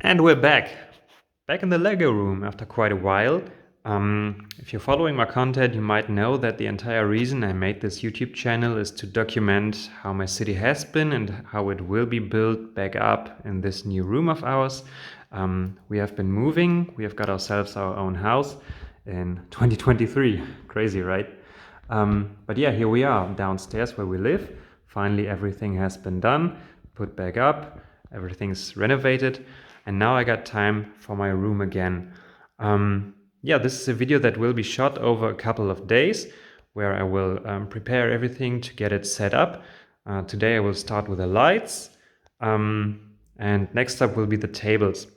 And we're back in the Lego room after quite a while. If you're following my content, you might know that the entire reason I made this YouTube channel is to document how my city has been and how it will be built back up in this new room of ours. We have been moving, we have got ourselves our own house in 2023. Crazy, right? But yeah, here we are downstairs where we live. Finally, everything has been done, put back up, everything's renovated. And now I got time for my room again. Yeah, this is a video that will be shot over a couple of days where I will prepare everything to get it set up. Today I will start with the lights and next up will be the tables.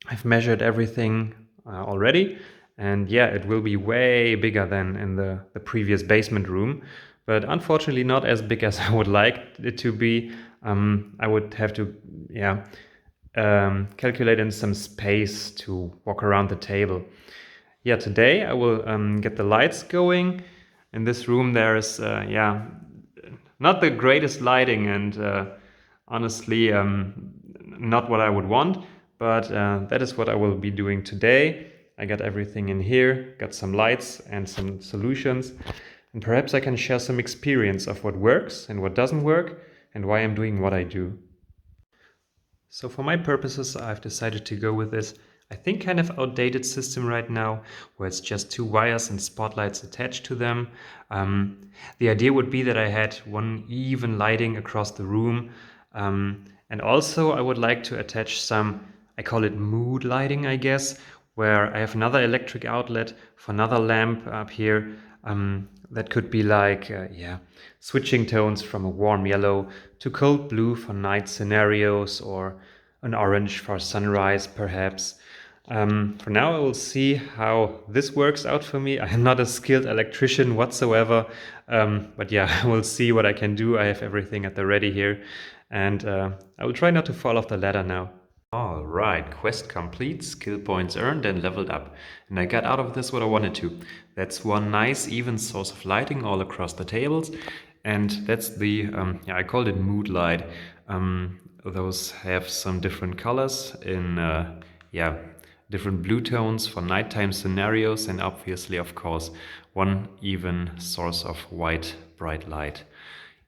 I've measured everything already and yeah, it will be way bigger than in the previous basement room, but unfortunately not as big as I would like it to be. I would have to, calculate in some space to walk around the table. Yeah, today I will get the lights going. In this room there is, not the greatest lighting and honestly not what I would want, but that is what I will be doing today. I got everything in here, got some lights and some solutions, and perhaps I can share some experience of what works and what doesn't work and why I'm doing what I do. So for my purposes, I've decided to go with this, I think, kind of outdated system right now, where it's just two wires and spotlights attached to them. The idea would be that I had one even lighting across the room. And also I would like to attach some, I call it mood lighting, I guess, where I have another electric outlet for another lamp up here. That could be like, switching tones from a warm yellow to cold blue for night scenarios, or an orange for sunrise, perhaps. For now, I will see how this works out for me. I am not a skilled electrician whatsoever, but yeah, I will see what I can do. I have everything at the ready here, and I will try not to fall off the ladder now. All right, quest complete, skill points earned and leveled up. And I got out of this what I wanted to. That's one nice even source of lighting all across the tables. And that's the, I called it mood light. Those have some different colors in, different blue tones for nighttime scenarios. And obviously, of course, one even source of white, bright light.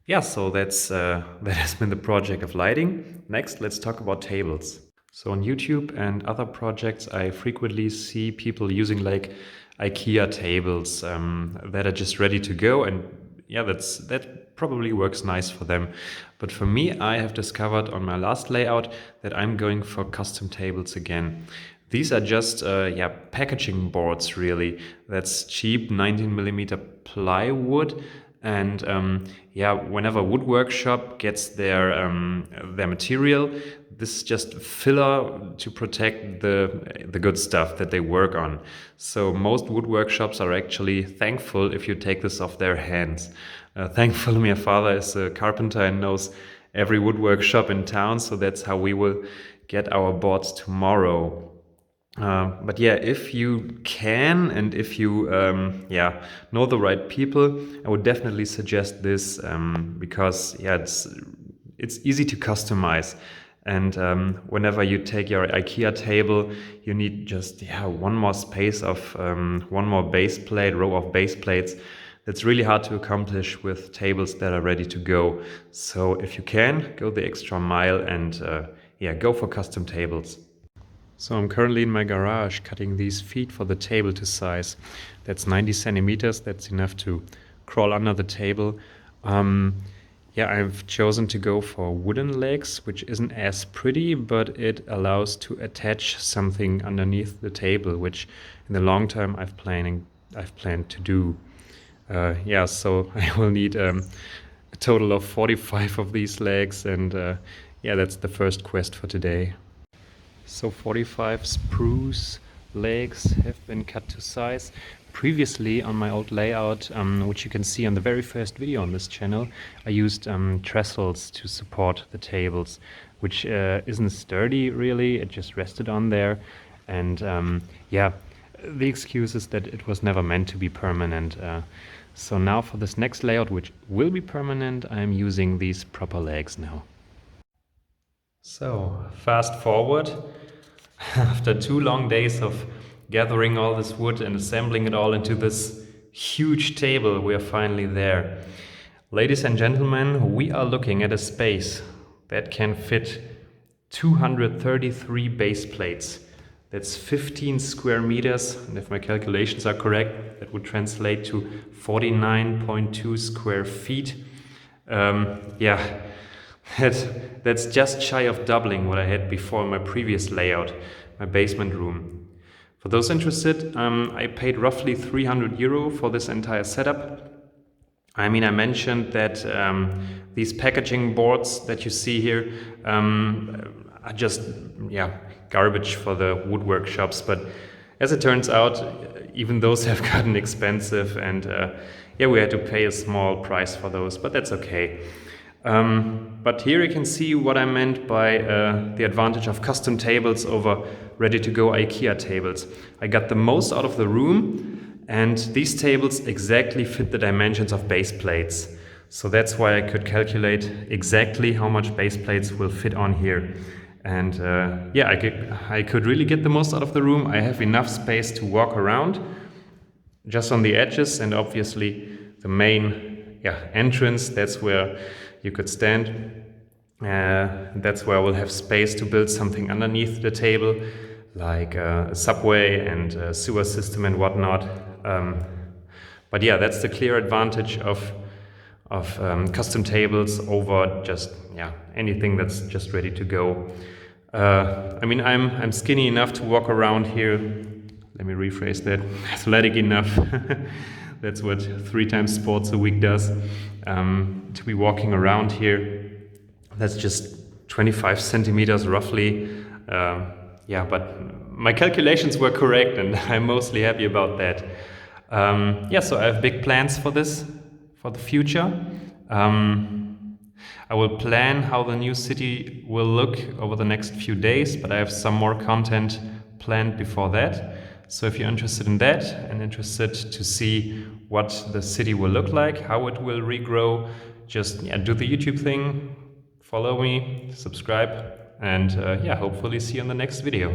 Yeah, so that's that has been the project of lighting. Next, let's talk about tables. So on YouTube and other projects, I frequently see people using like IKEA tables that are just ready to go, and yeah, that probably works nice for them. But for me, I have discovered on my last layout that I'm going for custom tables again. These are just packaging boards, really. That's cheap 19mm plywood. And whenever a woodwork shop gets their material, this is just filler to protect the good stuff that they work on. So most woodwork shops are actually thankful if you take this off their hands. Thankfully, my father is a carpenter and knows every woodwork shop in town, so that's how we will get our boards tomorrow. But yeah, if you can and if you know the right people, I would definitely suggest this because it's easy to customize. And whenever you take your IKEA table, you need just one more space of one more base plate, row of base plates. That's really hard to accomplish with tables that are ready to go. So if you can, go the extra mile and go for custom tables. So I'm currently in my garage cutting these feet for the table to size. That's 90 centimeters. That's enough to crawl under the table. I've chosen to go for wooden legs, which isn't as pretty, but it allows to attach something underneath the table, which in the long term I've planned to do. So I will need a total of 45 of these legs, and that's the first quest for today. So 45 spruce legs have been cut to size. Previously on my old layout, which you can see on the very first video on this channel, I used trestles to support the tables, which isn't sturdy really, it just rested on there. And the excuse is that it was never meant to be permanent. So now for this next layout, which will be permanent, I'm using these proper legs now. So fast forward. After 2 long days of gathering all this wood and assembling it all into this huge table, we are finally there. Ladies and gentlemen, we are looking at a space that can fit 233 base plates. That's 15 square meters, and if my calculations are correct, that would translate to 49.2 square feet. Yeah, that's just shy of doubling what I had before in my previous layout, my basement room. For those interested, I paid roughly €300 for this entire setup. I mean, I mentioned that these packaging boards that you see here are just, garbage for the woodwork shops. But as it turns out, even those have gotten expensive, and we had to pay a small price for those, but that's okay. But here you can see what I meant by the advantage of custom tables over ready-to-go IKEA tables. I got the most out of the room, and these tables exactly fit the dimensions of base plates. So that's why I could calculate exactly how much base plates will fit on here. And I could really get the most out of the room. I have enough space to walk around just on the edges, and obviously the main entrance, that's where you could stand. That's where I will have space to build something underneath the table, like a subway and a sewer system and whatnot. But yeah, that's the clear advantage of custom tables over just anything that's just ready to go. I mean, I'm skinny enough to walk around here. Let me rephrase that. Athletic enough. That's what 3 times sports a week does. To be walking around here. That's just 25 centimeters roughly. But my calculations were correct, and I'm mostly happy about that. So I have big plans for this, for the future. I will plan how the new city will look over the next few days, but I have some more content planned before that. So if you're interested in that and interested to see what the city will look like, how it will regrow, just do the YouTube thing, follow me, subscribe, and hopefully see you in the next video.